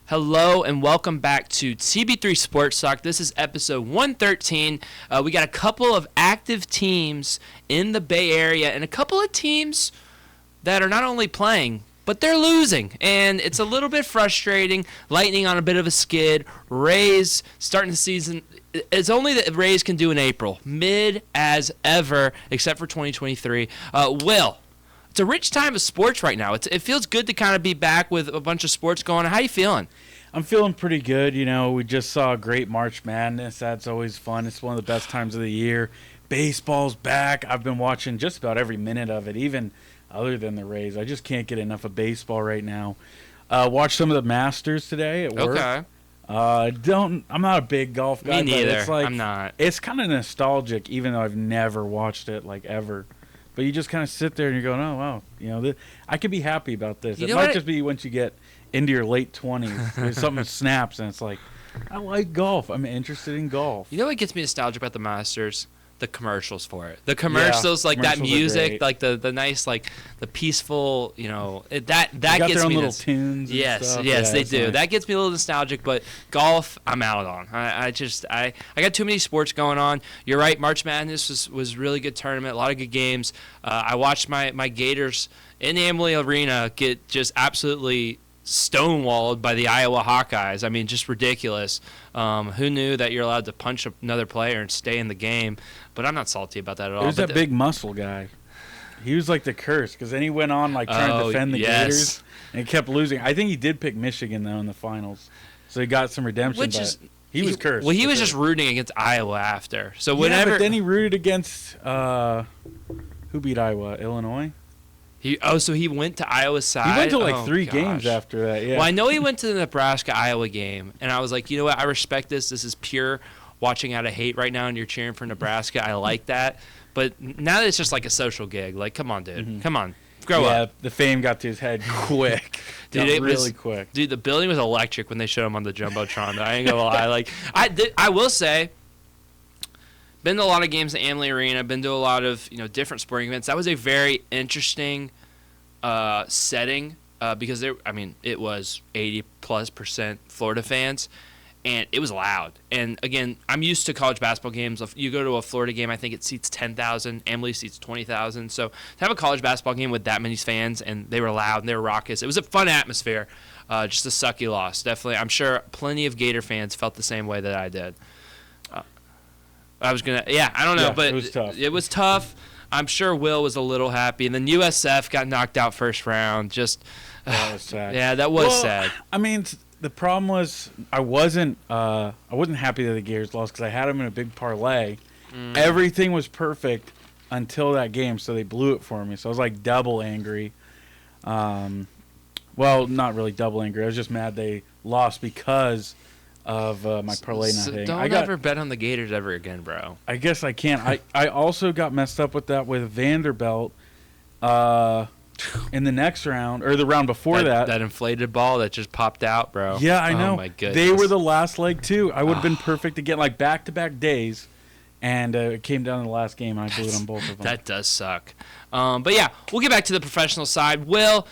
Hello and welcome back to TB3 Sports Talk. This is episode 113. We got a couple of active teams in the Bay Area and a couple of teams that are not only playing, but they're losing. And it's a little bit frustrating. Lightning on a bit of a skid. Rays starting the season. It's only that Rays can do in April. Mid as ever, except for 2023. Will, it's a rich time of sports right now. It feels good to kind of be back with a bunch of sports going on. How you feeling? I'm feeling pretty good. You know, we just saw a great March Madness. That's always fun. It's one of the best times of the year. Baseball's back. I've been watching just about every minute of it, even other than the Rays. I just can't get enough of baseball right now. Watched some of the Masters today at work. Okay. I'm not a big golf guy. Me neither. But it's like, I'm not. It's kind of nostalgic, even though I've never watched it, like, ever. But you just kind of sit there and you're going, oh, wow. You know, I could be happy about this. It might just be once you get into your late 20s. Something snaps, and it's like, I like golf. I'm interested in golf. You know what gets me nostalgic about the Masters? The commercials for it. The commercials, like that music, like the nice, like the peaceful, you know, that gets me. Their own little tunes. Yes, and stuff. yes, they do. Nice. That gets me a little nostalgic. But golf, I'm out on. I got too many sports going on. You're right. March Madness was really good tournament. A lot of good games. I watched my Gators in Amalie Arena get just absolutely stonewalled by the Iowa Hawkeyes. I mean, just ridiculous. Who knew that you're allowed to punch another player and stay in the game? But I'm not salty about that at all. There's that big muscle guy. He was like the curse, because then he went on like trying to defend the Gators and he kept losing. I think he did pick Michigan though in the finals, so he got some redemption. He was cursed. Well, he was just rooting against Iowa after. So whenever, but then he rooted against who beat Iowa? Illinois. So he went to Iowa's side? He went to like 3 games after that, yeah. Well, I know he went to the Nebraska-Iowa game, and I was like, you know what, I respect this. This is pure watching out of hate right now, and you're cheering for Nebraska. I like that. But now that it's just like a social gig, like, come on, dude. Mm-hmm. Come on. Grow up. Yeah, the fame got to his head quick. Dude, it really quick. Dude, the building was electric when they showed him on the Jumbotron. I ain't gonna lie. Like, I will say, been to a lot of games at Amalie Arena, been to a lot of different sporting events. That was a very interesting setting because it was 80+% Florida fans, and it was loud. And again, I'm used to college basketball games. If you go to a Florida game, I think it seats 10,000. Amalie seats 20,000. So to have a college basketball game with that many fans, and they were loud and they were raucous, it was a fun atmosphere. Just a sucky loss, definitely. I'm sure plenty of Gator fans felt the same way that I did. I don't know, but it was tough. I'm sure Will was a little happy, and then USF got knocked out first round. That was sad. Yeah, that was sad. I mean, the problem was I wasn't happy that the Gators lost because I had them in a big parlay. Everything was perfect until that game, so they blew it for me. So I was like double angry. Well, not really double angry. I was just mad they lost because of my parlay not hitting. Don't ever bet on the Gators ever again, bro. I guess I can't. I also got messed up with that with Vanderbilt in the next round, or the round before that. That inflated ball that just popped out, bro. Yeah, I know. Oh, my goodness. They were the last leg, too. I would have been perfect to get, like, back-to-back days, and it came down to the last game, and I blew it on both of them. That does suck. But, yeah, we'll get back to the professional side. Will,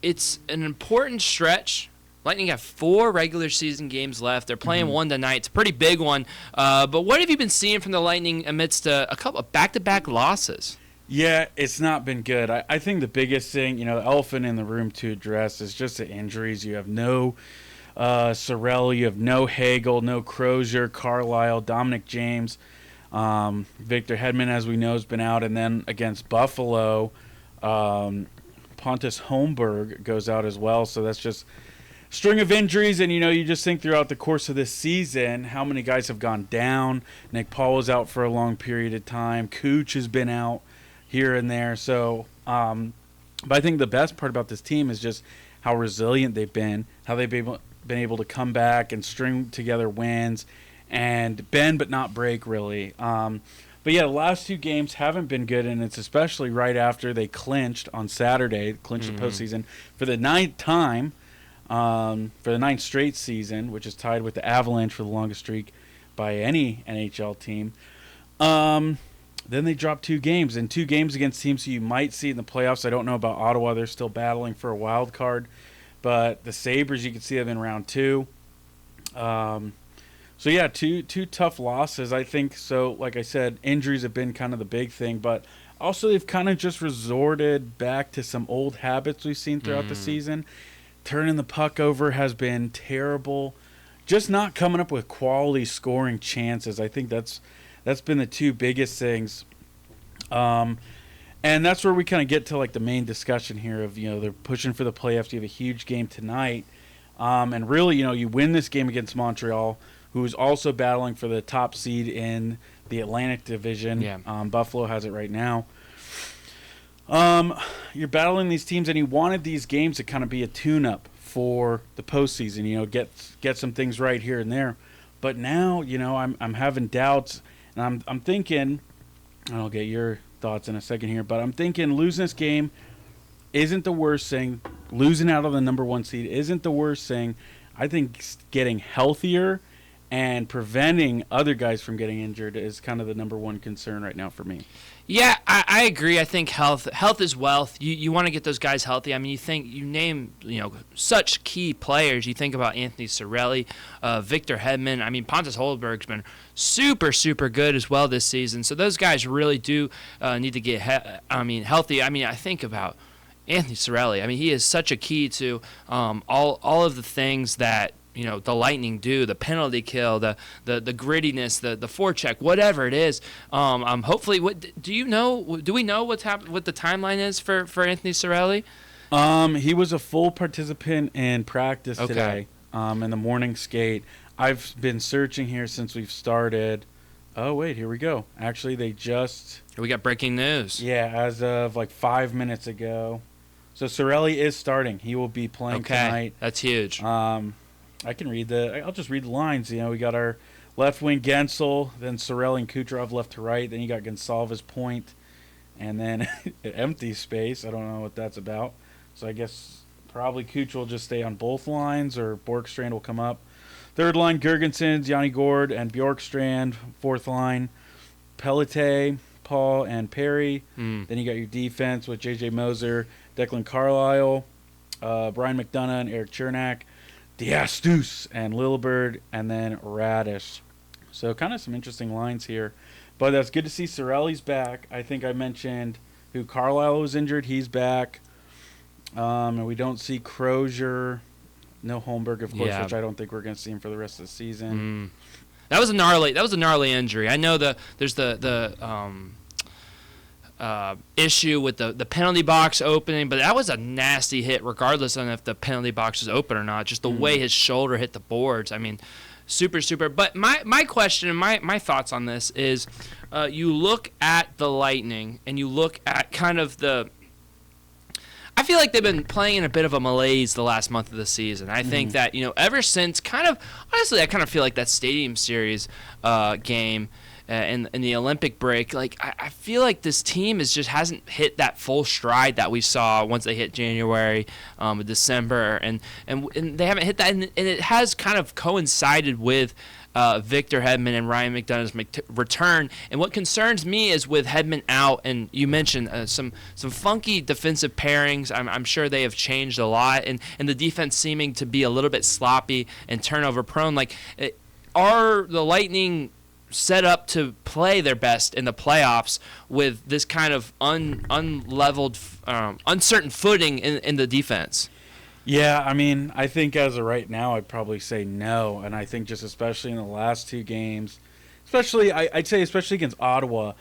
it's an important stretch. Lightning have 4 regular season games left. They're playing one tonight. It's a pretty big one. But what have you been seeing from the Lightning amidst a couple of back-to-back losses? Yeah, it's not been good. I think the biggest thing, the elephant in the room to address is just the injuries. You have no Sorrell, you have no Hagel, no Crozier, Carlisle, Dominic James. Victor Hedman, as we know, has been out. And then against Buffalo, Pontus Holmberg goes out as well. So that's just string of injuries, and you just think throughout the course of this season how many guys have gone down. Nick Paul was out for a long period of time. Cooch has been out here and there. So, but I think the best part about this team is just how resilient they've been, how they've been able to come back and string together wins and bend but not break, really. But yeah, the last 2 games haven't been good, and it's especially right after they clinched on Saturday, the postseason for the 9th time. For the 9th straight season, which is tied with the Avalanche for the longest streak by any NHL team. Then they dropped 2 games, and 2 games against teams who you might see in the playoffs. I don't know about Ottawa. They're still battling for a wild card. But the Sabres, you can see them in round 2. So yeah, two tough losses, I think. So like I said, injuries have been kind of the big thing, but also they've kind of just resorted back to some old habits we've seen throughout the season. Turning the puck over has been terrible. Just not coming up with quality scoring chances. I think that's been the two biggest things. And that's where we kind of get to like the main discussion here of, they're pushing for the playoffs. You have a huge game tonight. And really, you win this game against Montreal, who is also battling for the top seed in the Atlantic Division. Yeah. Buffalo has it right now. You're battling these teams, and you wanted these games to kind of be a tune-up for the postseason. Get some things right here and there. But now, I'm having doubts, and I'm thinking, and I'll get your thoughts in a second here, but I'm thinking losing this game isn't the worst thing. Losing out on the number 1 seed isn't the worst thing. I think getting healthier and preventing other guys from getting injured is kind of the number 1 concern right now for me. Yeah, I agree. I think health is wealth. You want to get those guys healthy. I mean, you name such key players. You think about Anthony Cirelli, Victor Hedman. I mean, Pontus Holberg's been super good as well this season. So those guys really do need to get healthy. I mean, I think about Anthony Cirelli. I mean, he is such a key to all of the things that the Lightning do, the penalty kill, the grittiness, the forecheck, whatever it is. Hopefully, do we know what the timeline is for Anthony Cirelli? He was a full participant in practice today, in the morning skate. I've been searching here since we've started. Oh, wait, here we go. Actually, we got breaking news. Yeah, as of like 5 minutes ago. So Cirelli is starting. He will be playing tonight. That's huge. I'll just read the lines. We got our left wing Gensel, then Cirelli and Kucherov left to right. Then you got Gonsalves point, and then an empty space. I don't know what that's about. So I guess probably Kuch will just stay on both lines, or Bjorkstrand will come up. Third line, Gergensen, Yanni Gord, and Bjorkstrand. Fourth line, Pelletier, Paul, and Perry. Then you got your defense with J.J. Moser, Declan Carlisle, Brian McDonough, and Eric Chernak. Diastus and Lillibird, and then Radish. So kind of some interesting lines here. But that's good to see Cirelli's back. I think I mentioned who Carlisle was injured. He's back. And we don't see Crozier. No Holmberg, of course, which I don't think we're going to see him for the rest of the season. That was a gnarly injury. I know there's the issue with the penalty box opening, but that was a nasty hit regardless of if the penalty box is open or not. Just the way his shoulder hit the boards. I mean, super. But my question and my thoughts on this is you look at the Lightning and you look at kind of I feel like they've been playing in a bit of a malaise the last month of the season. I think that, ever since honestly, I kind of feel like that Stadium Series game in the Olympic break, I feel like this team hasn't hit that full stride that we saw once they hit January, December, and they haven't hit that, and it has kind of coincided with Victor Hedman and Ryan McDonough's return. And what concerns me is with Hedman out, and you mentioned some funky defensive pairings. I'm sure they have changed a lot, and the defense seeming to be a little bit sloppy and turnover prone. Are the Lightning set up to play their best in the playoffs with this kind of unleveled, uncertain footing in the defense? Yeah, I mean, I think as of right now, I'd probably say no. And I think just especially in the last 2 games, I'd say especially against Ottawa,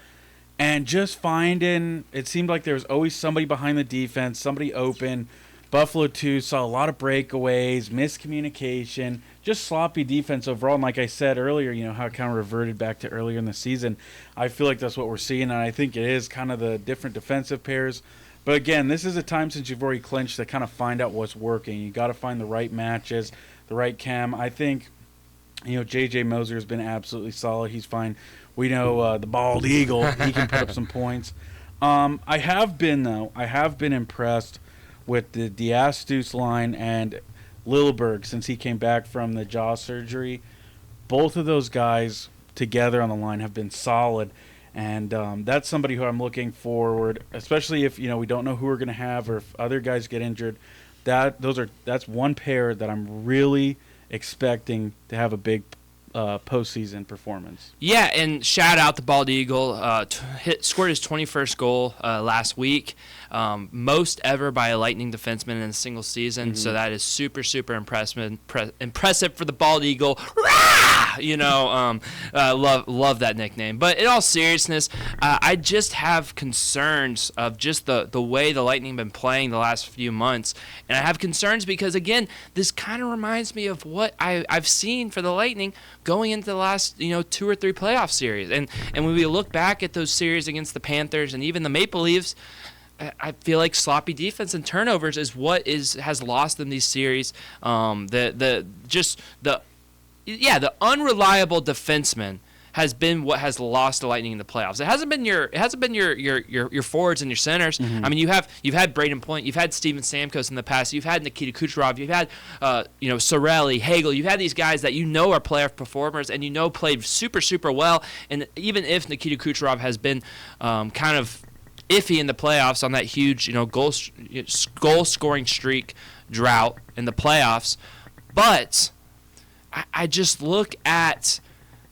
and just finding, it seemed like there was always somebody behind the defense, somebody open. Buffalo, too, saw a lot of breakaways, miscommunication, just sloppy defense overall. And like I said earlier, how it kind of reverted back to earlier in the season. I feel like that's what we're seeing, and I think it is kind of the different defensive pairs. But again, this is a time since you've already clinched to kind of find out what's working. You got to find the right matches, the right chem. I think, J.J. Moser has been absolutely solid. He's fine. We know the bald eagle. He can put up some points. I have been impressed with the Diastus line and Lillibird since he came back from the jaw surgery. Both of those guys together on the line have been solid. And that's somebody who I'm looking forward, especially if we don't know who we're going to have or if other guys get injured. that's one pair that I'm really expecting to have a big postseason performance. Yeah, and shout out the Bald Eagle. Scored his 21st goal last week. Most ever by a Lightning defenseman in a single season. So that is super, super impressive for the Bald Eagle. Rah! Love that nickname. But in all seriousness, I just have concerns of just the way the Lightning have been playing the last few months. And I have concerns because, again, this kind of reminds me of what I've seen for the Lightning going into the last 2 or 3 playoff series. And when we look back at those series against the Panthers and even the Maple Leafs, I feel like sloppy defense and turnovers is what has lost them these series. The unreliable defenseman has been what has lost the Lightning in the playoffs. It hasn't been your forwards and your centers. I mean, you've had Braden Point, you've had Steven Stamkos in the past, you've had Nikita Kucherov, you've had Sorelli, Hagel, you've had these guys that are playoff performers and played super, super well. And even if Nikita Kucherov has been kind of iffy in the playoffs on that huge goal scoring streak drought in the playoffs, but I just look at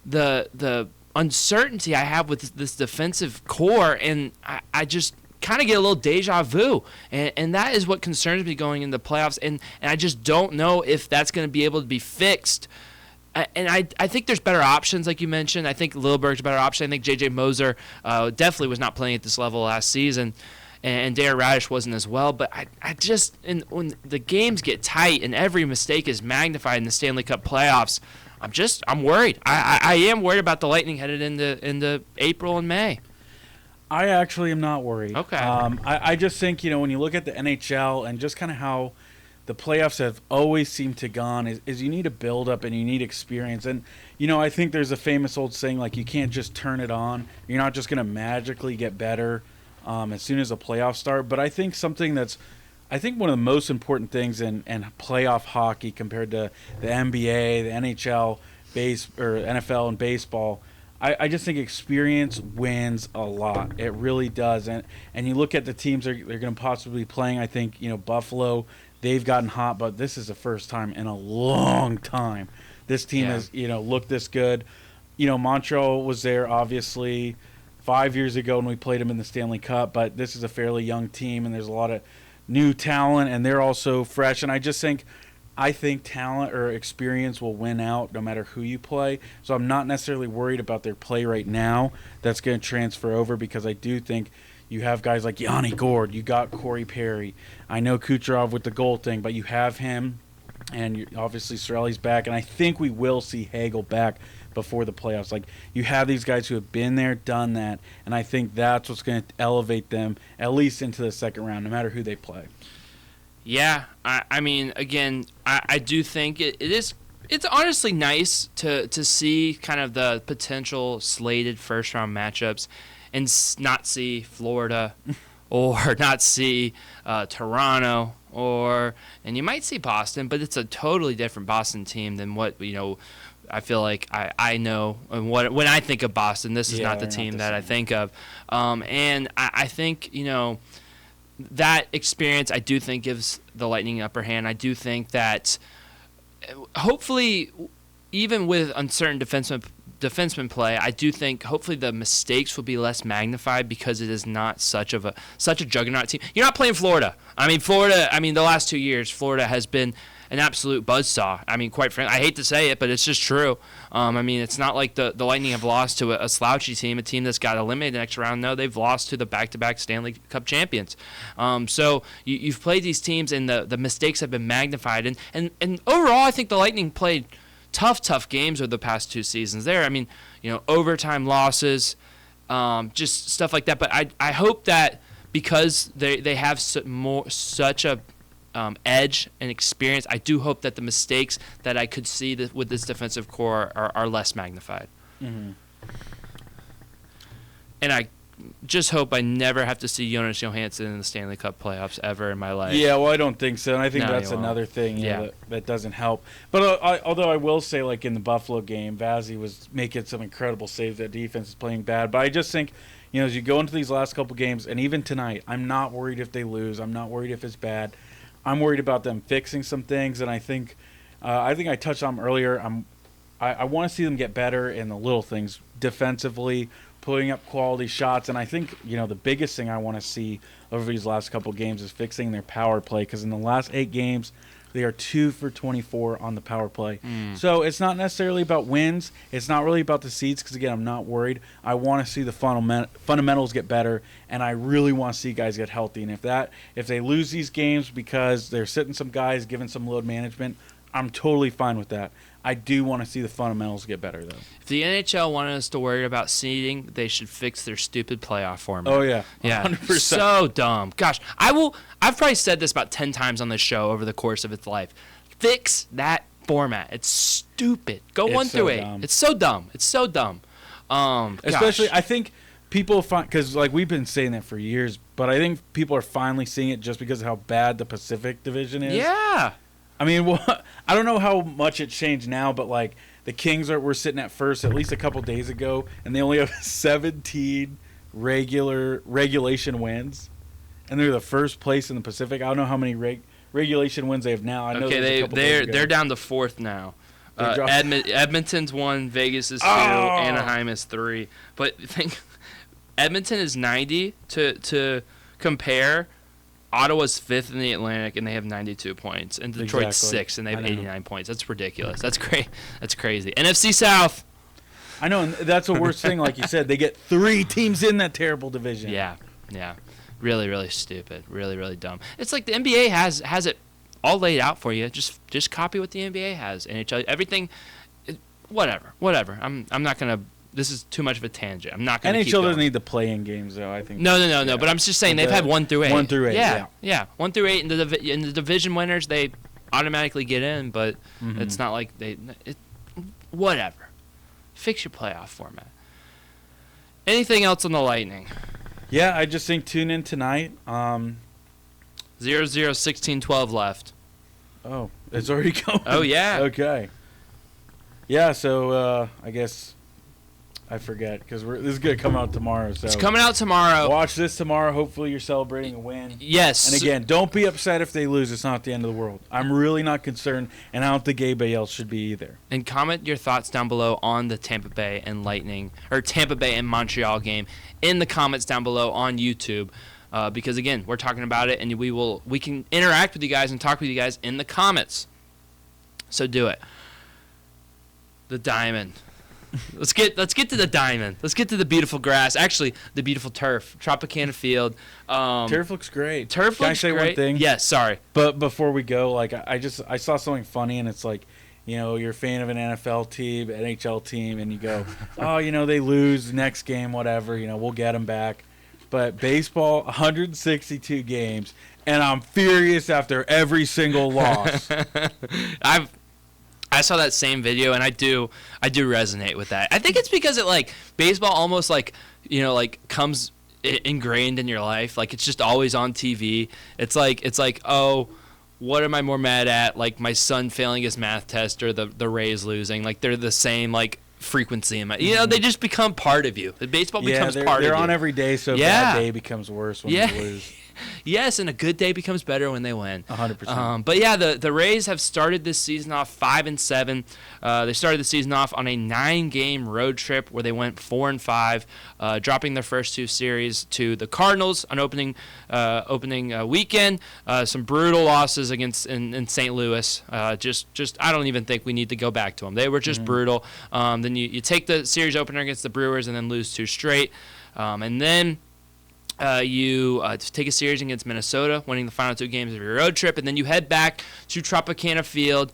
the uncertainty I have with this defensive core, and I just kind of get a little deja vu, and that is what concerns me going into the playoffs, and I just don't know if that's going to be able to be fixed. And I think there's better options, like you mentioned. I think Lilleberg's a better option. I think J.J. Moser definitely was not playing at this level last season, and Darren Radish wasn't as well. But I just when the games get tight and every mistake is magnified in the Stanley Cup playoffs, I'm worried. I am worried about the Lightning headed into April and May. I actually am not worried. Okay. I just think, when you look at the NHL and just kind of how the playoffs have always seemed to gone is you need a build-up and you need experience. And, I think there's a famous old saying, like, you can't just turn it on. You're not just going to magically get better as soon as the playoffs start. But I think something that's one of the most important things in playoff hockey compared to the NBA, the NHL, NFL, and baseball, I just think experience wins a lot. It really does. And you look at the teams they're going to possibly be playing. I think, Buffalo, they've gotten hot, but this is the first time in a long time this team has, looked this good. Montreal was there, obviously, 5 years ago when we played them in the Stanley Cup, but this is a fairly young team, and there's a lot of new talent, and they're also fresh. And I think talent or experience will win out no matter who you play. So I'm not necessarily worried about their play right now that's going to transfer over, because I do think you have guys like Yanni Gourde. You got Corey Perry. I know Kucherov with the goal thing, but you have him, and obviously Sorelli's back. And I think we will see Hagel back before the playoffs. Like, you have these guys who have been there, done that, and I think that's what's going to elevate them at least into the second round, no matter who they play. Yeah, I mean, again, I do think it's honestly nice to see kind of the potential slated first-round matchups and not see Florida or not see Toronto and you might see Boston, but it's a totally different Boston team than what, I feel like I know. And when I think of Boston, this is not the team that I think of. And I think, that experience, I do think, gives the Lightning upper hand. I do think that hopefully, even with uncertain defenseman play, I do think hopefully the mistakes will be less magnified because it is not such a juggernaut team. You're not playing Florida. The last 2 years, Florida has been an absolute buzzsaw. I mean, quite frankly, I hate to say it, but it's just true. It's not like the Lightning have lost to a slouchy team, a team that's got eliminated in the next round. No, they've lost to the back-to-back Stanley Cup champions. So you've played these teams, and the mistakes have been magnified. And overall, I think the Lightning played tough games over the past 2 seasons there. Overtime losses, just stuff like that. But I hope that because they have such a edge and experience, I do hope that the mistakes that I could see with this defensive core are less magnified. Mm-hmm. And I just hope I never have to see Jonas Johansson in the Stanley Cup playoffs ever in my life. Yeah, well, I don't think so, and I think that's another thing that doesn't help. But although I will say, like in the Buffalo game, Vazzy was making some incredible saves. That defense is playing bad. But I just think, as you go into these last couple games, and even tonight, I'm not worried if they lose. I'm not worried if it's bad. I'm worried about them fixing some things, and I think I touched on them earlier. I want to see them get better in the little things defensively, putting up quality shots, and I think the biggest thing I want to see over these last couple games is fixing their power play, because in the last 8 games they are 2 for 24 on the power play. So it's not necessarily about wins. It's not really about the seeds, because again, I'm not worried. I want to see the fundamentals get better, and I really want to see guys get healthy. And if they lose these games because they're sitting some guys, giving some load management, I'm totally fine with that. I do want to see the fundamentals get better, though. If the NHL wanted us to worry about seeding, they should fix their stupid playoff format. Oh, yeah. Yeah. 100%. So dumb. Gosh, I've probably said this about 10 times on this show over the course of its life. Fix that format. It's stupid. Go 1 through 8. Dumb. It's so dumb. It's so dumb. Especially, I think people find, because we've been saying that for years, but I think people are finally seeing it just because of how bad the Pacific Division is. Yeah. I mean, I don't know how much it changed now, but the Kings were sitting at first at least a couple days ago, and they only have 17 regulation wins, and they're the first place in the Pacific. I don't know how many regulation wins they have now. I know they're down to 4th now. Edmonton's 1, Vegas is 2, Anaheim is 3. But think, Edmonton is 90 to compare. Ottawa's 5th in the Atlantic, and they have 92 points. And Detroit's 6th, and they have 89 points. That's ridiculous. That's great. That's crazy. NFC South. I know, and that's the worst thing. Like you said, they get 3 teams in that terrible division. Yeah. Really, really stupid. Really, really dumb. It's like the NBA has it all laid out for you. Just copy what the NBA has. NHL, everything. Whatever. I'm not gonna. This is too much of a tangent. I'm not going to keep going. NHL doesn't need the play-in games, though, I think. No. But I'm just saying they've had 1 through 8. 1 through 8, yeah. 1 through 8, and the division winners, they automatically get in, but it's not like whatever. Fix your playoff format. Anything else on the Lightning? Yeah, I just think tune in tonight. 0-0-16-12 left. Oh, it's already going. Oh, yeah. Okay. Yeah, so I guess I forget, because this is going to come out tomorrow. So it's coming out tomorrow. Watch this tomorrow. Hopefully you're celebrating a win. Yes. And again, don't be upset if they lose. It's not the end of the world. I'm really not concerned, and I don't think anybody else should be either. And comment your thoughts down below on the Tampa Bay and Montreal game in the comments down below on YouTube. Because again, we're talking about it, and we can interact with you guys and talk with you guys in the comments. So do it. The Diamond. Let's get to the Diamond. Let's get to the beautiful grass. Actually, the beautiful turf. Tropicana Field. Turf looks great. Turf Can looks I say great. one thing? Yes, sorry. But before we go, I saw something funny, and it's like, you're a fan of an NFL team, NHL team, and you go, oh, they lose next game, whatever, we'll get them back. But baseball, 162 games, and I'm furious after every single loss. I saw that same video, and I do resonate with that. I think it's because baseball almost comes ingrained in your life. Like, it's just always on TV. It's like oh, what am I more mad at? Like, my son failing his math test or the Rays losing. Like, they're the same frequency in they just become part of you. The baseball becomes part of you. They're on every day, so a bad day becomes worse when they lose. Yes, and a good day becomes better when they win. 100%. But yeah, the Rays have started this season off 5-7. They started the season off on a 9-game road trip where they went 4-5, dropping their first 2 series to the Cardinals on opening weekend. Some brutal losses in St. Louis. Just I don't even think we need to go back to them. They were just brutal. Then you take the series opener against the Brewers and then lose 2 straight, and then. You take a series against Minnesota, winning the final 2 games of your road trip, and then you head back to Tropicana Field,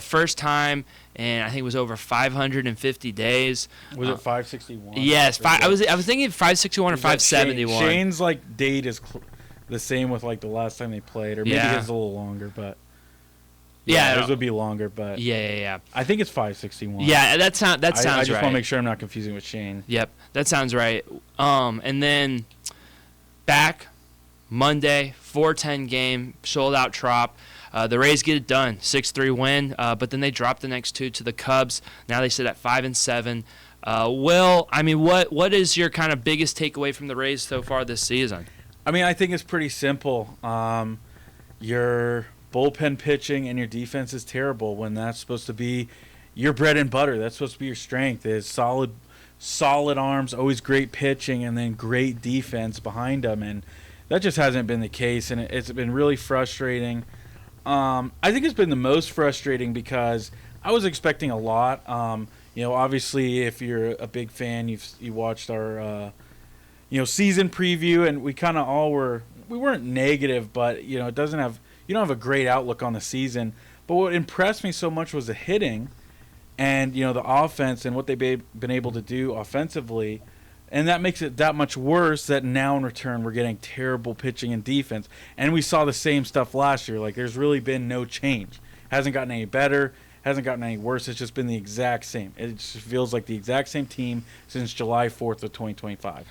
first time, and I think it was over 550 days. Was it 561? Yes, I was thinking 561 or 571. Shane's date is the same with the last time they played, or maybe it's a little longer, but. Yeah, those would be longer, but yeah. I think it's 561. Yeah, that sounds right. I just want to make sure I'm not confusing with Shane. Yep, that sounds right. And then back Monday, 4-10 game, sold out Trop. The Rays get it done, 6-3 win, but then they drop the next 2 to the Cubs. Now they sit at 5-7. Will, I mean, what is your kind of biggest takeaway from the Rays so far this season? I mean, I think it's pretty simple. your bullpen pitching and your defense is terrible when that's supposed to be your bread and butter. That's supposed to be your strength, is solid arms, always great pitching, and then great defense behind them. And that just hasn't been the case, and it's been really frustrating. I think it's been the most frustrating because I was expecting a lot. Obviously, if you're a big fan, you watched our season preview, and we kind of we weren't negative, but it doesn't have you don't have a great outlook on the season. But what impressed me so much was the hitting, and the offense and what they've been able to do offensively. And that makes it that much worse that now in return we're getting terrible pitching and defense. And we saw the same stuff last year. Like, there's really been no change. Hasn't gotten any better, hasn't gotten any worse. It's just been the exact same. It just feels like the exact same team since July 4th of 2025.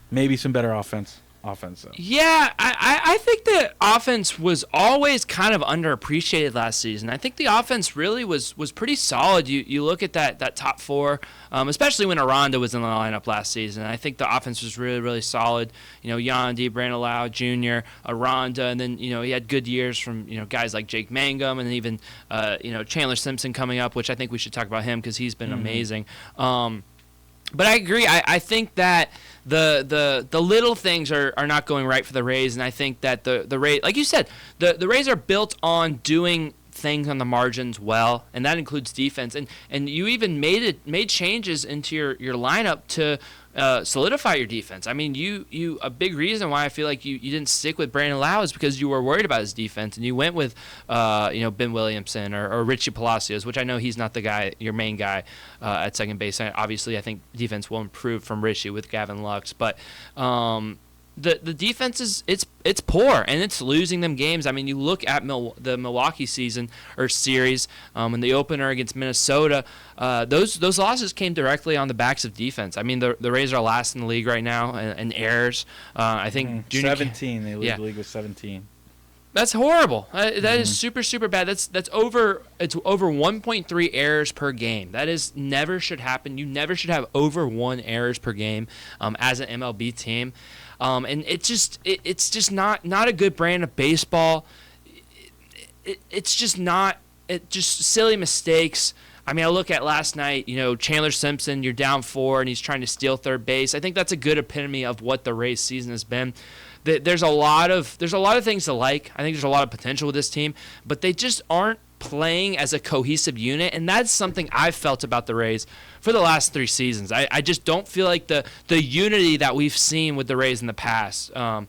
Maybe some better offense though. Yeah, I think the offense was always kind of underappreciated last season. I think the offense really was pretty solid. You look at that top four, especially when Aranda was in the lineup last season. I think the offense was really, really solid. Yandy, Brandon Lau Jr., Aranda, and then, he had good years from, guys like Jake Mangum, and even, Chandler Simpson coming up, which I think we should talk about him because he's been amazing. But I agree. I think that the little things are not going right for the Rays, and I think that the Rays, like you said, the Rays are built on doing things on the margins well, and that includes defense. And you even made changes into your lineup to solidify your defense. I mean, you a big reason why I feel like you didn't stick with Brandon Lau is because you were worried about his defense, and you went with Ben Williamson or Richie Palacios, which I know he's not the guy, your main guy at second base. Obviously, I think defense will improve from Richie with Gavin Lux, but the defense it's poor, and it's losing them games. I mean, you look at the Milwaukee season or series in the opener against Minnesota. Those losses came directly on the backs of defense. I mean, the Rays are last in the league right now in errors. I think 17. They lead the league with 17. That's horrible. That is super, super bad. It's over 1.3 errors per game. That is never should happen. You never should have over 1 errors per game as an MLB team. And it's just not a good brand of baseball. It's just not. It just silly mistakes. I mean, I look at last night. Chandler Simpson, you're down 4, and he's trying to steal third base. I think that's a good epitome of what the Rays season has been. There's a lot of things to like. I think there's a lot of potential with this team, but they just aren't playing as a cohesive unit, and that's something I've felt about the Rays for the last 3 seasons. I just don't feel like the unity that we've seen with the Rays in the past during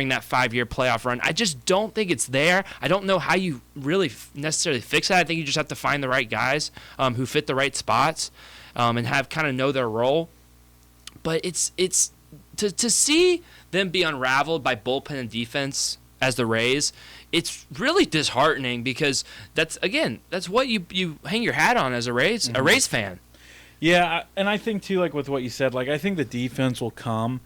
that 5-year playoff run. I just don't think it's there. I don't know how you really necessarily fix that. I think you just have to find the right guys who fit the right spots and have kind of know their role. But it's to see them be unraveled by bullpen and defense as the Rays, it's really disheartening because that's what you hang your hat on as a Rays fan. Yeah, and I think too, like with what you said, like I think the defense will come.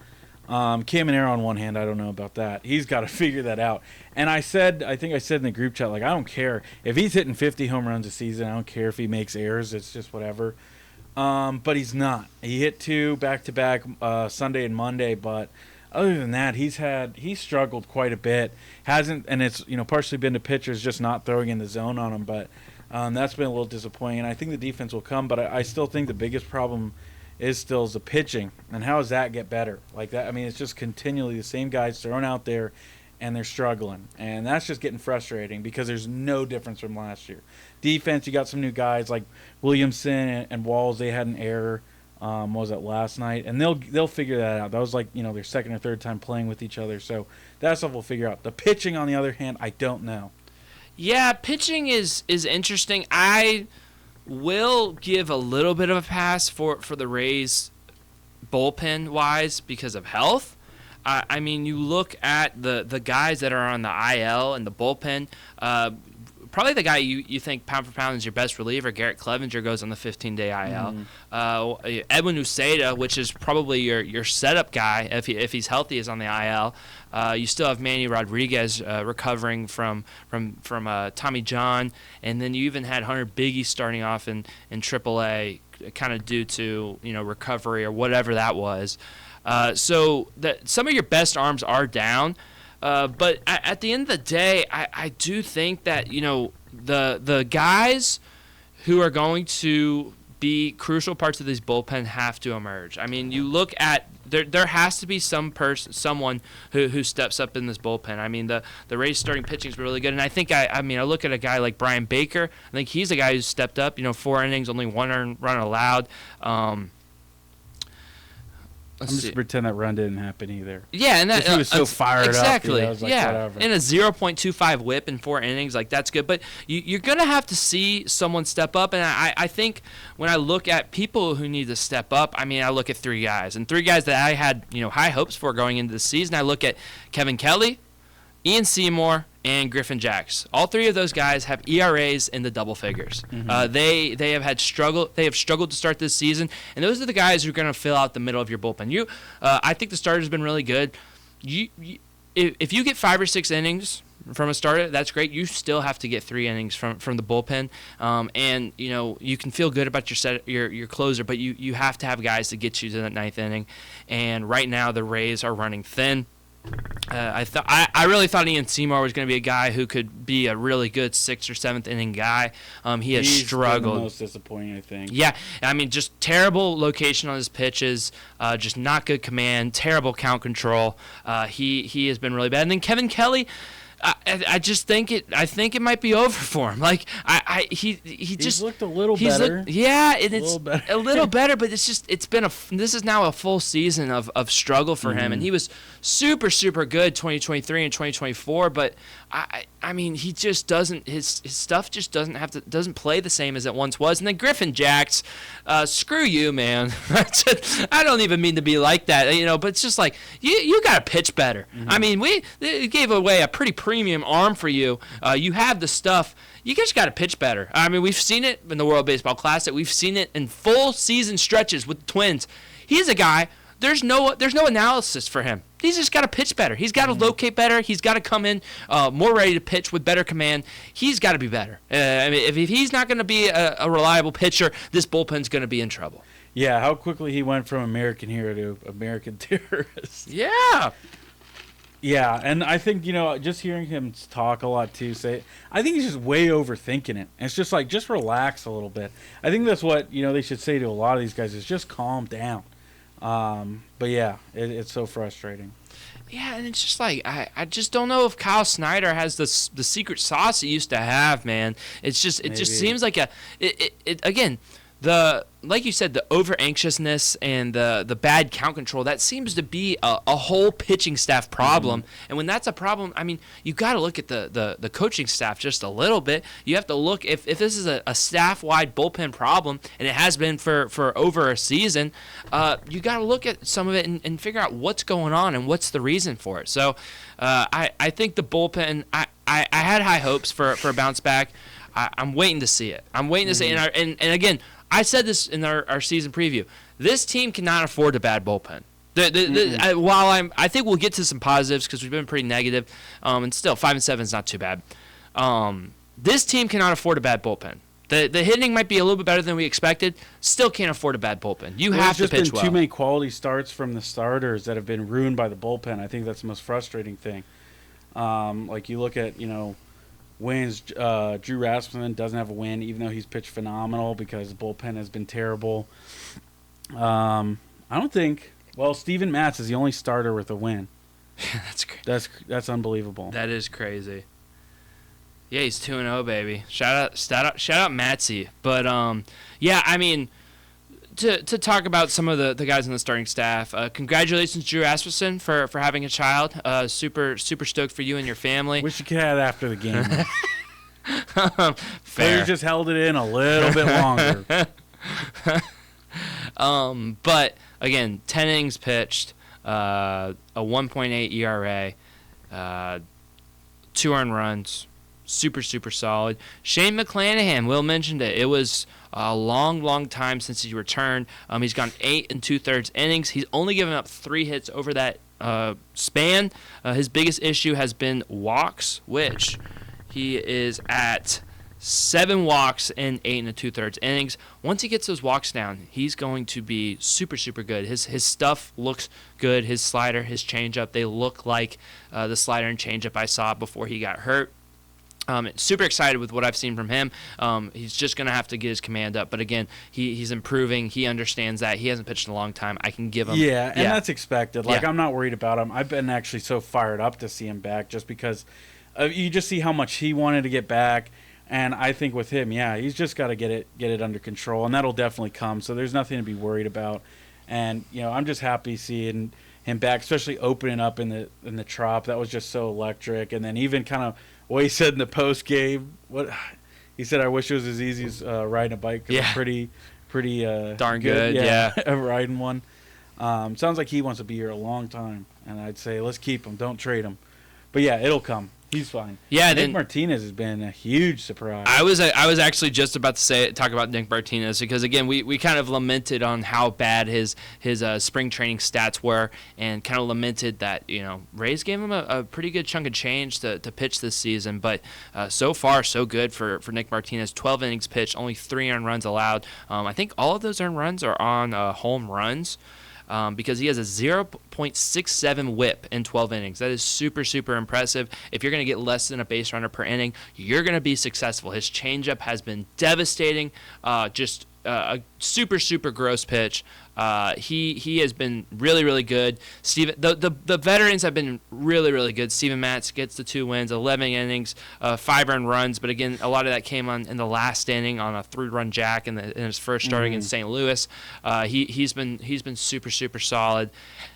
Caminero on one hand, I don't know about that. He's got to figure that out. And I think I said in the group chat, like I don't care if he's hitting 50 home runs a season. I don't care if he makes errors. It's just whatever. But he's not. He hit 2 back-to-back Sunday and Monday, but other than that, he's struggled quite a bit. Hasn't, and it's partially been to pitchers just not throwing in the zone on him, but that's been a little disappointing. And I think the defense will come, but I still think the biggest problem is still the pitching. And how does that get better? Like that, I mean, it's just continually the same guys thrown out there, and they're struggling, and that's just getting frustrating because there's no difference from last year. Defense, you got some new guys like Williamson and Walls. They had an error. What was that last night? And they'll figure that out. That was like their second or third time playing with each other, so that stuff we'll figure out. The pitching, on the other hand, I don't know. Yeah, pitching is interesting. I will give a little bit of a pass for the Rays bullpen wise because of health. I mean, you look at the guys that are on the IL and the bullpen. Probably the guy you think pound for pound is your best reliever, Garrett Clevenger, goes on the 15-day IL. Edwin Uceda, which is probably your setup guy if he's healthy, is on the IL. You still have Manny Rodriguez recovering from Tommy John, and then you even had Hunter Biggie starting off in AAA, kind of due to recovery or whatever that was. So some of your best arms are down. But at the end of the day, I do think that, the guys who are going to be crucial parts of this bullpen have to emerge. I mean, you look at there has to be someone who steps up in this bullpen. I mean, the Rays starting pitching is really good, and I think I look at a guy like Brian Baker. I think he's a guy who's stepped up. 4 innings, only 1 run allowed. I'm just going to pretend that run didn't happen either. Yeah, and that he was so fired exactly. up. Exactly. Whatever. And a 0.25 WHIP in 4 innings, that's good. But you're going to have to see someone step up. And I think when I look at people who need to step up, I look at 3 guys. And 3 guys that I had high hopes for going into the season. I look at Kevin Kelly, Ian Seymour, and Griffin Jacks. All 3 of those guys have ERAs in the double figures. Mm-hmm. They have struggled to start this season, and those are the guys who are going to fill out the middle of your bullpen. I think the starter's been really good. If you get 5 or 6 innings from a starter, that's great. You still have to get 3 innings from the bullpen, and you can feel good about your closer, but you have to have guys to get you to that 9th inning. And right now the Rays are running thin. I really thought Ian Seymour was going to be a guy who could be a really good 6th or 7th inning guy. He's struggled. The most disappointing, I think. Yeah, just terrible location on his pitches, just not good command, terrible count control. He has been really bad. And then Kevin Kelly, I just think it might be over for him. He's looked a little better. A little better, but this is now a full season of struggle for him, and he was super good 2023 and 2024, but he just doesn't his stuff just doesn't play the same as it once was. And then Griffin Jacks, screw you, man. I don't even mean to be like that, but it's just like you got to pitch better. We gave away a pretty premium arm for you. You have the stuff. You just got to pitch better. We've seen it in the World Baseball Classic. We've seen it in full season stretches with the Twins. He's a guy. There's no analysis for him. He's just got to pitch better. He's got to locate better. He's got to come in more ready to pitch with better command. He's got to be better. If he's not going to be a reliable pitcher, this bullpen's going to be in trouble. Yeah, how quickly he went from American hero to American terrorist. Yeah. Yeah, and I think, just hearing him talk a lot too, I think he's just way overthinking it. And it's just just relax a little bit. I think that's what, they should say to a lot of these guys is just calm down. But yeah, it's so frustrating. Yeah, and it's just I just don't know if Kyle Snyder has the secret sauce he used to have, man. It just seems like again, like you said, the over anxiousness and the bad count control, that seems to be a whole pitching staff problem. And when that's a problem, you got to look at the coaching staff just a little bit. You have to look if this is a staff-wide bullpen problem, and it has been for over a season, you got to look at some of it and figure out what's going on and what's the reason for it. So I think the bullpen, I had high hopes for a bounce back. I'm waiting to see it. I'm waiting to see it. And again, I said this in our season preview. This team cannot afford a bad bullpen. I think we'll get to some positives because we've been pretty negative, and still 5-7 is not too bad. This team cannot afford a bad bullpen. The hitting might be a little bit better than we expected. Still can't afford a bad bullpen. You have to pitch well. There's just been too many quality starts from the starters that have been ruined by the bullpen. I think that's the most frustrating thing. You look at wins. Drew Rasmussen doesn't have a win, even though he's pitched phenomenal because the bullpen has been terrible. I don't think. Well, Steven Matz is the only starter with a win. That's crazy. That's unbelievable. That is crazy. Yeah, he's 2-0, baby. Shout out, Matsy. But to talk about some of the guys on the starting staff, congratulations, Drew Rasmussen, for having a child. Super stoked for you and your family. Wish you could have that after the game. Fair. You just held it in a little bit longer. But again, 10 innings pitched, a 1.8 ERA, 2 earned runs. Super solid. Shane McClanahan, Will mentioned it. It was a long time since he returned. He's gone 8 2/3 innings. He's only given up 3 hits over that span. His biggest issue has been walks, which he is at 7 walks in 8 2/3 innings. Once he gets those walks down, he's going to be super, super good. His stuff looks good. His slider, his changeup, they look like the slider and changeup I saw before he got hurt. Super excited with what I've seen from him. He's just going to have to get his command up. But again, he's improving. He understands that. He hasn't pitched in a long time. I can give him. Yeah, and that's expected. Like, Yeah. I'm not worried about him. I've been actually so fired up to see him back just because you just see how much he wanted to get back. And I think with him, he's just got to get it under control. And that'll definitely come. So there's nothing to be worried about. And, I'm just happy seeing him back, especially opening up in the Trop. That was just so electric. And then even kind of what he said in the post game, he said, I wish it was as easy as riding a bike. 'Cause I'm pretty darn good. Yeah. riding one. Sounds like he wants to be here a long time, and I'd say let's keep him, don't trade him. But yeah, it'll come. He's fine. Yeah, Nick Martinez has been a huge surprise. I was actually just about to talk about Nick Martinez because again we kind of lamented on how bad his spring training stats were and kind of lamented that Rays gave him a pretty good chunk of change to pitch this season, but so far so good for Nick Martinez. 12 innings pitched, only 3 earned runs allowed. I think all of those earned runs are on home runs. Because he has a 0.67 whip in 12 innings. That is super, super impressive. If you're going to get less than a base runner per inning, you're going to be successful. His changeup has been devastating, just a super, super gross pitch. He has been really, really good. The veterans have been really, really good. Steven Matz gets the 2 wins, 11 innings, 5 earned runs. But again, a lot of that came in the last inning on a 3-run jack in his first start against St. Louis. He's been super, super solid.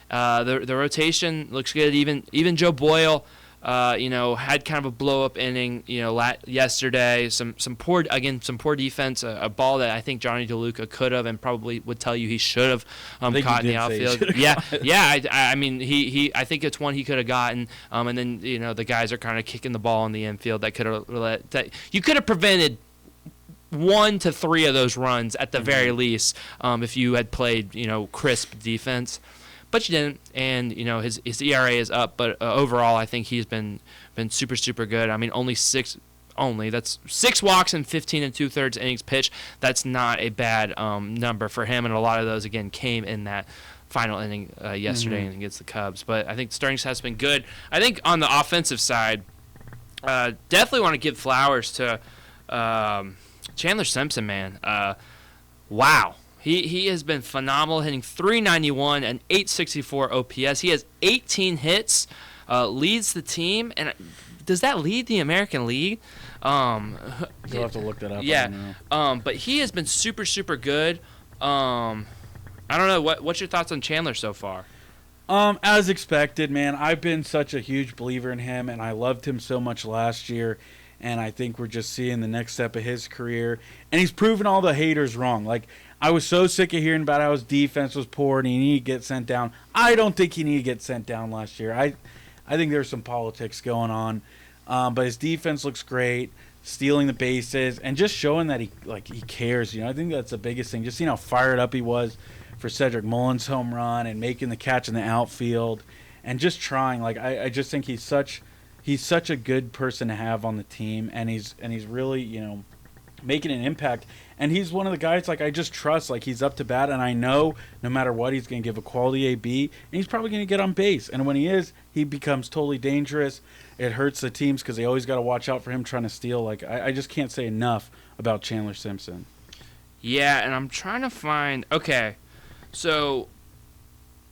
The rotation looks good. Even Joe Boyle. Had kind of a blow-up inning, yesterday. Some poor defense, a ball that I think Johnny DeLuca could have and probably would tell you he should have caught in the outfield. Yeah. I mean, I think it's one he could have gotten. And then the guys are kind of kicking the ball in the infield that you could have prevented 1 to 3 of those runs at the very least if you had played crisp defense. But you didn't, and his ERA is up. But overall, I think he's been super, super good. I mean, that's 6 walks and 15 2/3 innings pitched. That's not a bad number for him, and a lot of those again came in that final inning yesterday against the Cubs. But I think the starting has been good. I think on the offensive side, definitely want to give flowers to Chandler Simpson, man. Wow. He has been phenomenal, hitting .391 and .864 OPS. He has 18 hits, leads the team, and does that lead the American League? You'll have to look that up. Yeah, but he has been super, super good. I don't know. What's your thoughts on Chandler so far? As expected, man. I've been such a huge believer in him, and I loved him so much last year. And I think we're just seeing the next step of his career. And he's proven all the haters wrong. Like, I was so sick of hearing about how his defense was poor and he needed to get sent down. I don't think he needed to get sent down last year. I think there's some politics going on. But his defense looks great, stealing the bases, and just showing that he cares. I think that's the biggest thing. Just seeing how fired up he was for Cedric Mullins' home run and making the catch in the outfield and just trying. Like, I just think he's such a good person to have on the team, and he's really, making an impact. And he's one of the guys, I just trust. He's up to bat, and I know no matter what, he's going to give a quality AB, and he's probably going to get on base. And when he is, he becomes totally dangerous. It hurts the teams because they always got to watch out for him trying to steal. I just can't say enough about Chandler Simpson. Yeah, and I'm trying to find... Okay, so...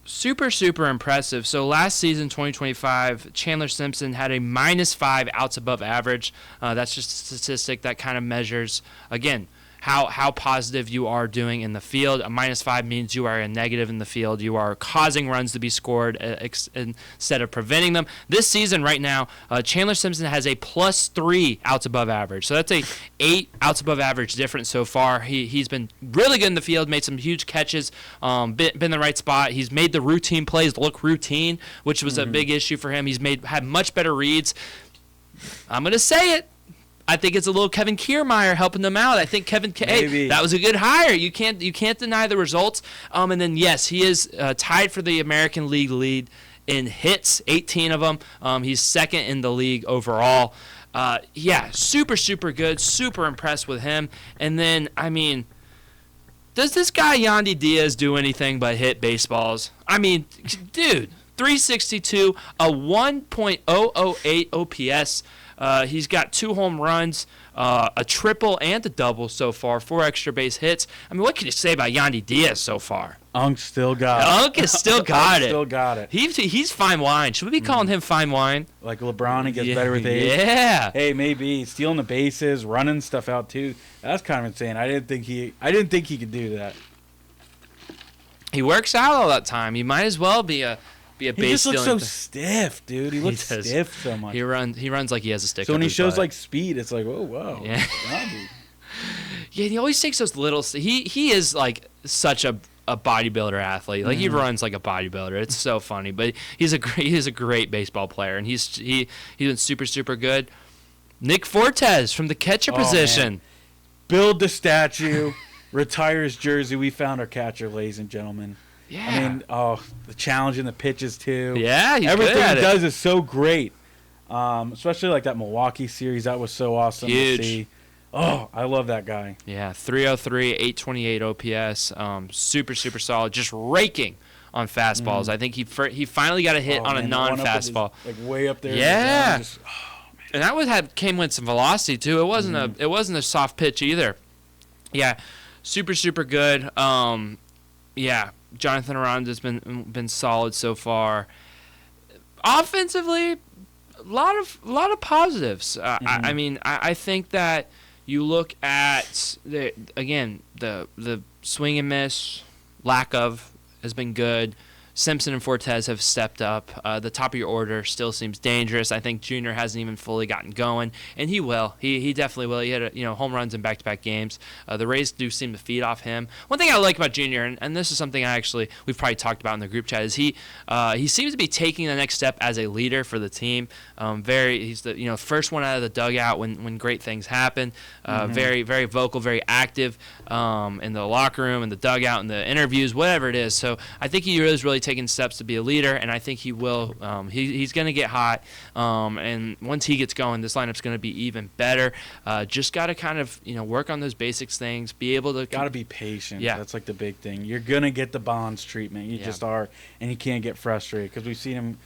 Super, super impressive. So last season, 2025, Chandler Simpson had a -5 outs above average. That's just a statistic that kind of measures, again, how positive you are doing in the field. A -5 means you are a negative in the field. You are causing runs to be scored instead of preventing them. This season right now, Chandler Simpson has a +3 outs above average. So that's a 8 outs above average difference so far. He's been really good in the field, made some huge catches, been in the right spot. He's made the routine plays look routine, which was a big issue for him. He's had much better reads. I'm going to say it. I think it's a little Kevin Kiermaier helping them out. I think hey, that was a good hire. You can't deny the results. And then yes, he is tied for the American League lead in hits, 18 of them. He's second in the league overall. Yeah, super, super good. Super impressed with him. And then, I mean, does this guy Yandy Diaz do anything but hit baseballs? I mean, dude, 362, a 1.008 OPS. He's got 2 home runs, a triple and a double so far, 4 extra base hits. I mean, what can you say about Yandy Diaz so far? Unk still got it. Unk has still got it. Still got it. He's fine wine. Should we be calling him fine wine? Like LeBron, he gets better with age. Yeah. Hey, maybe stealing the bases, running stuff out too. That's kind of insane. I didn't think he could do that. He works out all that time. He might as well be a base stealing. He just looks so stiff, dude. He looks stiff so much. He runs like he has a stick. So when he shows butt. like speed, it's like, whoa. Yeah. Yeah, he always takes those little. He is like such a bodybuilder athlete. Like he runs like a bodybuilder. It's so funny, but he's a great baseball player, and he's been super, super good. Nick Fortes from the catcher position. Man. Build the statue, retire his jersey. We found our catcher, ladies and gentlemen. Yeah. I mean, the challenge in the pitches too. Yeah, he's everything good at he does is so great. Especially like that Milwaukee series, that was so awesome to see. Oh, I love that guy. Yeah, 303, 828 OPS. Super, super solid. Just raking on fastballs. I think he finally got a hit on a non-fastball. Like way up there. Yeah. And that came with some velocity too. It wasn't a soft pitch either. Yeah, super, super good. Yeah, Jonathan Aranda's been solid so far. Offensively, a lot of positives. I mean, I think that you look at the swing and miss, lack of, has been good. Simpson and Fortes have stepped up. The top of your order still seems dangerous. I think Junior hasn't even fully gotten going, and he will. He definitely will. He had home runs in back-to-back games. The Rays do seem to feed off him. One thing I like about Junior, and this is something we've probably talked about in the group chat, is he seems to be taking the next step as a leader for the team. He's the first one out of the dugout when great things happen. Very, very vocal, very active in the locker room, in the dugout, in the interviews, whatever it is. So I think he is really taking steps to be a leader, and I think he will. He's going to get hot, and once he gets going, this lineup's going to be even better. Just got to kind of work on those basics things, be able to. Got to be patient. Yeah, that's like the big thing. You're gonna get the Bonds treatment. You just are, and you can't get frustrated because we've seen him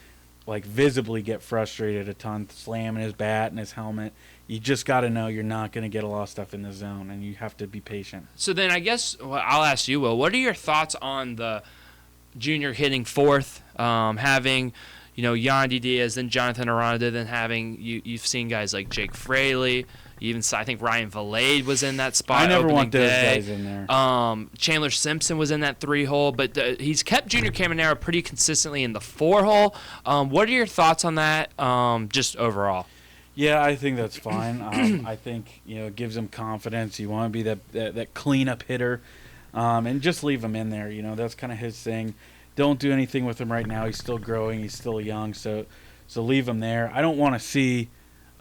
like visibly get frustrated a ton, slamming his bat and his helmet. You just got to know you're not going to get a lot of stuff in the zone, and you have to be patient. So then I guess I'll ask you, Will, what are your thoughts on the Junior hitting fourth, having Yandy Diaz, then Jonathan Aranda, then having you've seen guys like Jake Fraley, even I think Ryan Valade was in that spot. I never want those day. guys in there. Chandler Simpson was in that 3-hole, but he's kept Junior Caminero pretty consistently in the 4-hole. What are your thoughts on that, just overall? Yeah, I think that's fine. I think it gives him confidence. You want to be that cleanup hitter, and just leave him in there. That's kind of his thing. Don't do anything with him right now. He's still growing. He's still young. So leave him there. I don't want to see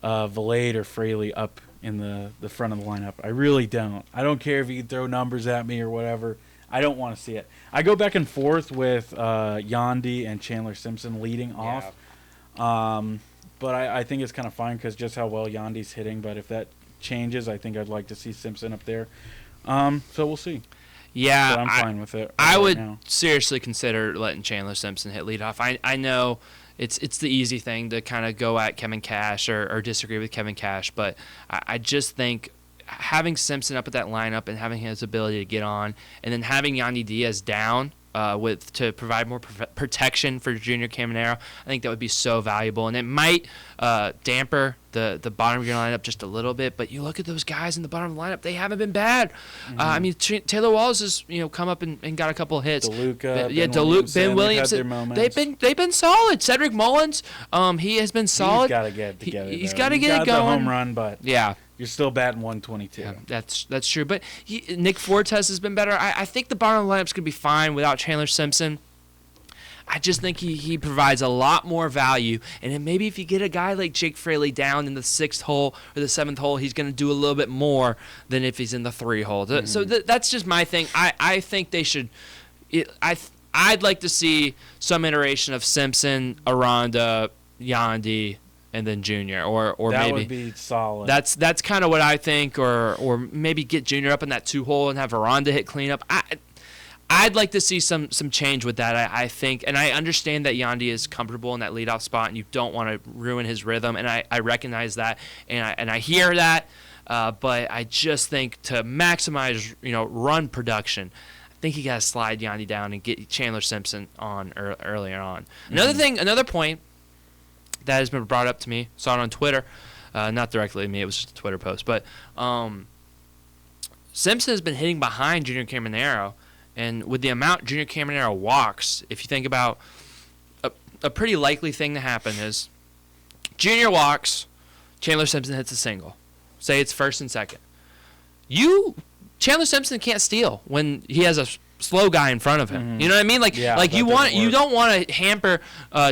Valade or Fraley up in the front of the lineup. I really don't. I don't care if you can throw numbers at me or whatever. I don't want to see it. I go back and forth with Yandy and Chandler Simpson leading off. But I think it's kind of fine because just how well Yandy's hitting. But if that changes, I think I'd like to see Simpson up there. So we'll see. Yeah, but I'm fine with it. I would seriously consider letting Chandler Simpson hit leadoff. I know it's the easy thing to kind of go at Kevin Cash or disagree with Kevin Cash, but I just think having Simpson up at that lineup and having his ability to get on, and then having Yandy Diaz down to provide more protection for Junior Caminero, I think that would be so valuable. And it might damper the bottom of your lineup just a little bit, but you look at those guys in the bottom of the lineup, they haven't been bad. I mean, Taylor Walls has come up and got a couple of hits. DeLuca, Ben Williamson, they've been solid. Cedric Mullins, he has been solid. He's got to get it together. He's got to get it going. The home run, but yeah. You're still batting 122. Yeah, that's true. But Nick Fortes has been better. I think the bottom of the lineup's going to be fine without Chandler Simpson. I just think he provides a lot more value. And then maybe if you get a guy like Jake Fraley down in the 6th hole or the 7th hole, he's going to do a little bit more than if he's in the 3 hole. So that's just my thing. I think they should I'd like to see some iteration of Simpson, Aranda, Yandy, and then Junior, or that maybe would be solid. That's kind of what I think, or maybe get Junior up in that 2-hole and have Veranda hit cleanup. I'd like to see some change with that. I think, and I understand that Yandy is comfortable in that leadoff spot, and you don't want to ruin his rhythm, and I recognize that, and I hear that, but I just think to maximize run production, I think you got to slide Yandy down and get Chandler Simpson on earlier on. Another point that has been brought up to me, saw it on Twitter, not directly to me, it was just a Twitter post, but Simpson has been hitting behind Junior Caminero. And with the amount Junior Caminero walks, if you think about a pretty likely thing to happen is Junior walks, Chandler Simpson hits a single. Say it's first and second. Chandler Simpson can't steal when he has a slow guy in front of him. Mm-hmm. You know what I mean? You don't want to hamper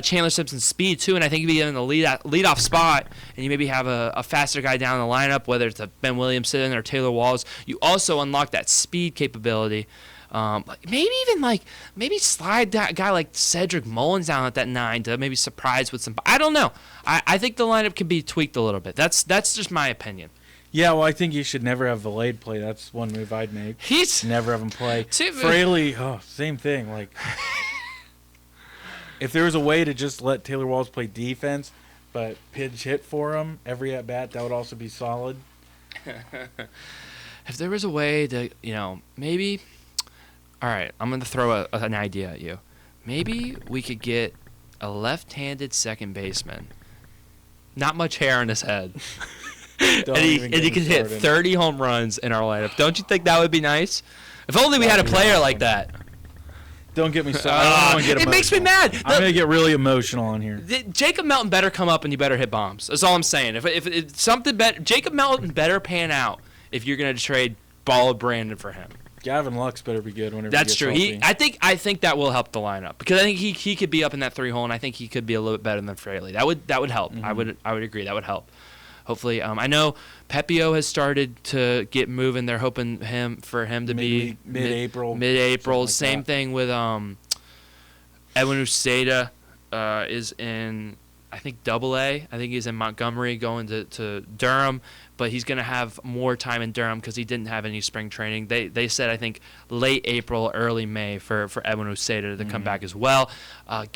Chandler Simpson's speed too. And I think if you get in the leadoff spot and you maybe have a faster guy down the lineup, whether it's a Ben Williamson or Taylor Walls, you also unlock that speed capability. Maybe slide that guy like Cedric Mullins down at that 9 to maybe surprise with some. I don't know. I think the lineup can be tweaked a little bit. That's just my opinion. Yeah, well, I think you should never have Valade play. That's one move I'd make. Never have him play. Fraley, same thing. Like, if there was a way to just let Taylor Walls play defense, but pinch hit for him every at bat, that would also be solid. If there was a way to, maybe. All right, I'm going to throw an idea at you. Maybe we could get a left-handed second baseman. Not much hair on his head. and he can hit 30 home runs in our lineup. Don't you think that would be nice? If only we had a player like that. Don't get me started. I don't want to get emotional. It makes me mad. I'm going to get really emotional on here. Jacob Melton better come up and you better hit bombs. That's all I'm saying. If something better, Jacob Melton better pan out if you're going to trade Ball of Brandon for him. Gavin Lux better be good whenever That's he gets true. healthy. I think that will help the lineup because I think he could be up in that 3-hole, and I think he could be a little bit better than Fraley. That would help. Mm-hmm. I would agree. That would help. Hopefully, I know Pepio has started to get moving. They're hoping for him to be mid-April. Mid-April. Same thing with Edwin Uceda is in, I think, Double-A. I think he's in Montgomery going to Durham. But he's going to have more time in Durham because he didn't have any spring training. They said, I think, late April, early May for Edwin Uceda to come back as well. I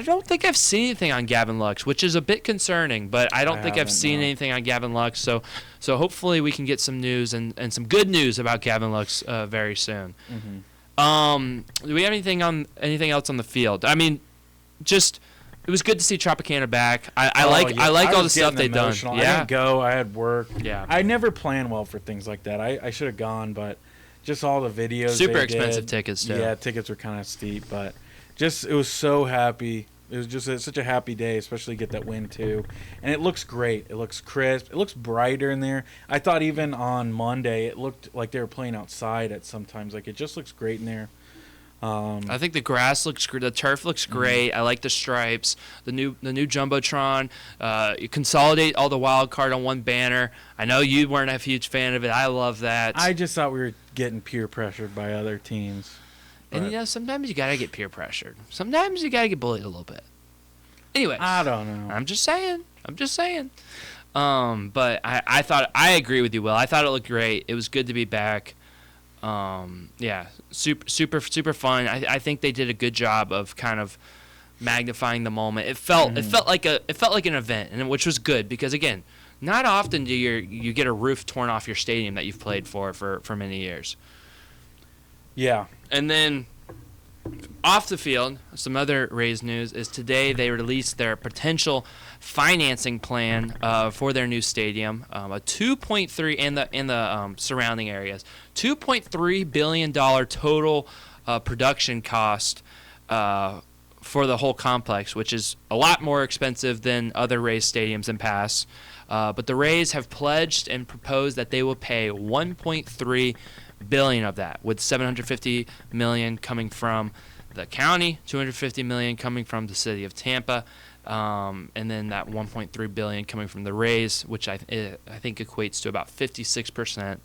don't think I've seen anything on Gavin Lux, which is a bit concerning, but I don't think I've seen anything on Gavin Lux. So hopefully we can get some news and some good news about Gavin Lux very soon. Mm-hmm. Do we have anything else on the field? I mean, just... It was good to see Tropicana back. I like all the stuff they've done. Yeah. I didn't go. I had work. Yeah. I never plan well for things like that. I should have gone, but just all the videos. Super expensive tickets too. Yeah, tickets were kind of steep, but it was so happy. It was just such a happy day, especially get that win too. And it looks great. It looks crisp. It looks brighter in there. I thought even on Monday it looked like they were playing outside at sometimes. Like it just looks great in there. I think the grass looks great. The turf looks great. I like the stripes. The new jumbotron. You consolidate all the wild card on one banner. I know you weren't a huge fan of it. I love that. I just thought we were getting peer pressured by other teams. And sometimes you gotta get peer pressured. Sometimes you gotta get bullied a little bit. Anyway, I don't know. I'm just saying. But I agree with you, Will. I thought it looked great. It was good to be back. Yeah, super fun. I think they did a good job of kind of magnifying the moment. It felt like an event, and which was good because again, not often do you get a roof torn off your stadium that you've played for many years. Yeah, and then off the field, some other Rays news is today they released their potential financing plan for their new stadium, a 2.3 in the surrounding areas, $2.3 billion total production cost for the whole complex, which is a lot more expensive than other Rays stadiums in past. But the Rays have pledged and proposed that they will pay $1.3 billion of that, with $750 million coming from the county, $250 million coming from the city of Tampa. And then that $1.3 billion coming from the Rays, which I think equates to about 56%.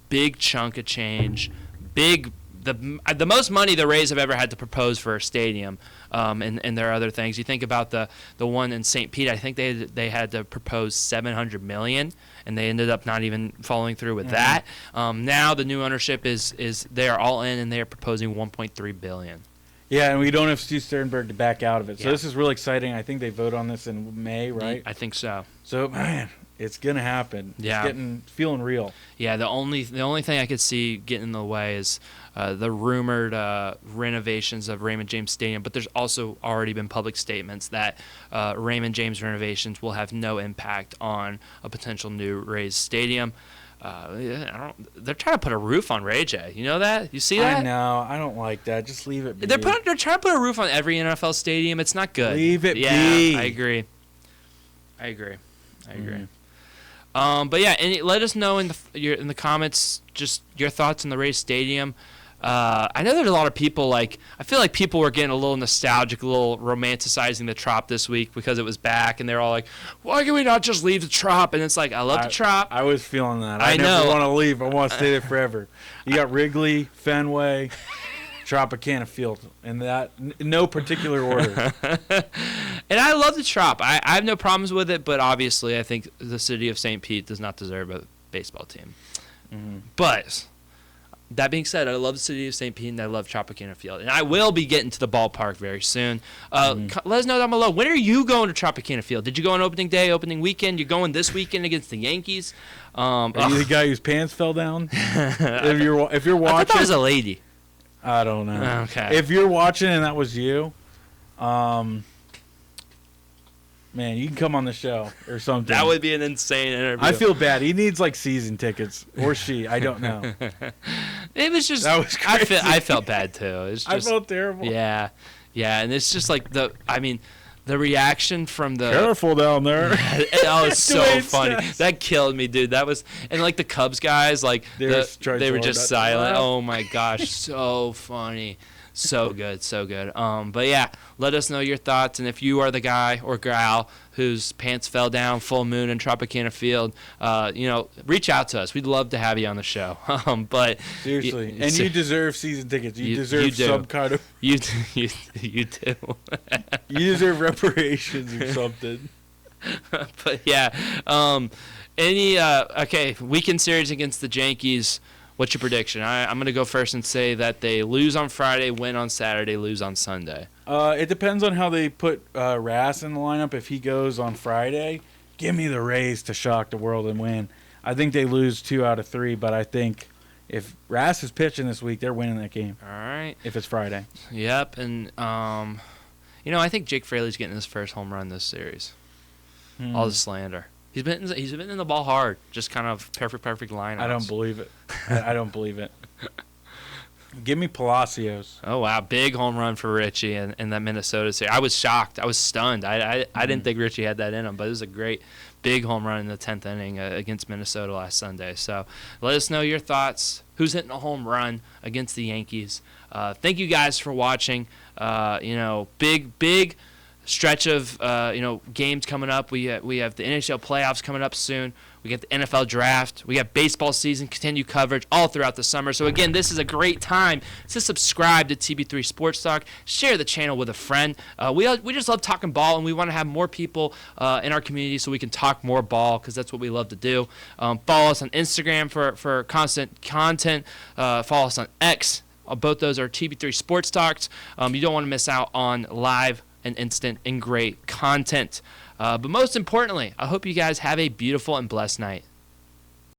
Big chunk of change, big the most money the Rays have ever had to propose for a stadium, and there are other things. You think about the one in St. Pete. I think they had to propose $700 million, and they ended up not even following through with that. Now the new ownership is they are all in, and they are proposing $1.3 billion. Yeah, and we don't have Steve Sternberg to back out of it. So Yeah. this is really exciting. I think they vote on this in May, right? I think so. So, man, it's going to happen. Yeah. It's feeling real. Yeah, the only thing I could see getting in the way is the rumored renovations of Raymond James Stadium, but there's also already been public statements that Raymond James renovations will have no impact on a potential new Rays stadium. They're trying to put a roof on Ray J. You know that? You see that? I know. I don't like that. Just leave it be. They're trying to put a roof on every NFL stadium. It's not good. Leave it yeah, be. I agree. But yeah, let us know in the comments just your thoughts on the Rays Stadium. I know there's a lot of people I feel like people were getting a little nostalgic, a little romanticizing the Trop this week because it was back, and they're all like, "Why can we not just leave the Trop?" And it's like, I love the Trop. I was feeling that. I never know. want to leave. I want to stay there forever. You got Wrigley, Fenway, Tropicana Field, and that in no particular order. And I love the Trop. I have no problems with it, but obviously I think the city of St. Pete does not deserve a baseball team. But that being said, I love the city of St. Pete, and I love Tropicana Field. And I will be getting to the ballpark very soon. Let us know down below. When are you going to Tropicana Field? Did you go on opening day, opening weekend? You're going this weekend against the Yankees. Are you the guy whose pants fell down? if you're I thought watching, that was a lady. I don't know. Okay. If you're watching and that was you, man, you can come on the show or something. That would be an insane interview. I feel bad. He needs season tickets, or she. I don't know. It was just. That was crazy. I felt bad too. It's just, I felt terrible. Yeah, and it's just the reaction from the. Careful down there. Oh, it's so Dwayne funny. says. That killed me, dude. That was the Cubs guys, They were trying they so were hard just not to silent. laugh. Oh my gosh, so funny. So good, so good. But yeah, let us know your thoughts, and if you are the guy or gal whose pants fell down full moon in Tropicana Field, reach out to us. We'd love to have you on the show. But Seriously, and you deserve season tickets. You do. deserve some kind of. you do. You deserve reparations or something. But yeah, weekend series against the Yankees. What's your prediction? I'm going to go first and say that they lose on Friday, win on Saturday, lose on Sunday. It depends on how they put Rass in the lineup. If he goes on Friday, give me the Rays to shock the world and win. I think they lose 2 out of 3, but I think if Rass is pitching this week, they're winning that game. All right. If it's Friday. Yep, and I think Jake Fraley's getting his first home run this series. All the slander. He's been in the ball hard, just kind of perfect lineups. I don't believe it. I don't believe it. Give me Palacios. Oh wow, big home run for Richie in that Minnesota series. I was shocked. I was stunned. I didn't think Richie had that in him, but it was a great big home run in the 10th inning against Minnesota last Sunday. So let us know your thoughts. Who's hitting a home run against the Yankees? Thank you guys for watching. Big stretch of games coming up. We have the NHL playoffs coming up soon. We got the NFL draft. We got baseball season, continued coverage all throughout the summer. So again, this is a great time to subscribe to TB3 Sports Talk. Share the channel with a friend. We just love talking ball, and we want to have more people in our community so we can talk more ball, because that's what we love to do. Follow us on Instagram for constant content. Follow us on X. Both those are TB3 Sports Talks. You don't want to miss out on live and instant and great content. But most importantly, I hope you guys have a beautiful and blessed night.